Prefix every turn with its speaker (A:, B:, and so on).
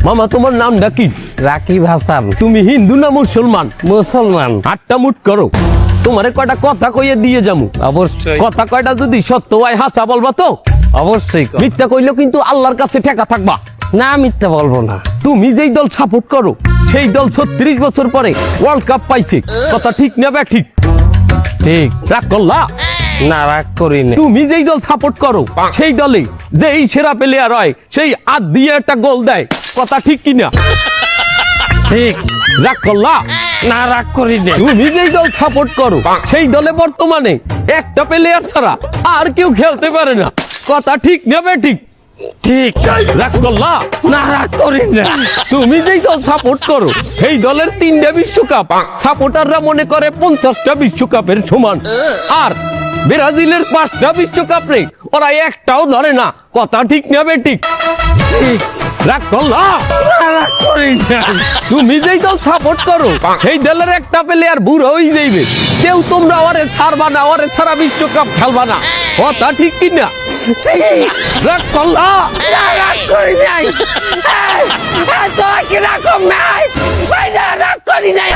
A: মামা তোমার নামটা কি?
B: রাকিব হাসান।
A: তুমি হিন্দু না মুসলমান?
B: মুসলমান।
A: আটটা মুট করো, তোমারে কয়টা কথা কইয়ে দিয়ে যামু।
B: অবশ্যই
A: কথা কয়টা যদি সত্য হয় হাসা বলবা তো?
B: অবশ্যই।
A: মিথ্যা কইলেও কিন্তু আল্লাহর কাছে ঠেকা থাকবা।
B: না মিথ্যা বলবো না।
A: তুমি যেই দল সাপোর্ট করো সেই দল 36 বছর পরে ওয়ার্ল্ড কাপ পাইছে, কথা ঠিক না বে ঠিক?
B: ঠিক।
A: রাগ করলা?
B: না রাগ করি না।
A: তুমি যেই দল সাপোর্ট করো সেই দলে যেই সেরা প্লেয়ার হয় সেই আদ দিয়ে একটা গোল দেয়, কথা ঠিক কিনা?
B: ঠিক।
A: রাগ করলা?
B: না রাগ করি না।
A: তুমি যেই দল সাপোর্ট করো সেই দলে বর্তমানে একটা প্লেয়ার ছাড়া আর কেউ খেলতে পারে না, কথা ঠিক না বে ঠিক?
B: ঠিক।
A: রাগ করলা?
B: না রাগ করি না।
A: তুমি যেই দল সাপোর্ট করো সেই দলের 3টা বিশ্বকাপ সাপোর্টাররা মনে করে 50টা বিশ্বকাপের সমান, আর ব্রাজিলের 5টা বিশ্বকাপ রে ওরা একটাও ধরে না, কথা ঠিক না বে ঠিক?
B: ঠিক।
A: রাগ করলা?
B: না রাগ করি না।
A: তুমি যেই দল সাপোর্ট করো সেই দলের একটা প্লেয়ার বুড়ো হয়ে যাইবে, কেউ তোমরা ওরে ছাড়বা না, ওরে ছাড়া বিশ্বকাপ খেলবা না, কথা ঠিক কিনা?
B: ঠিক।
A: রাগ করলা?
B: না রাগ করি নাই। তোরা কি রাগ নাই? ভাই না রাগ করি নাই।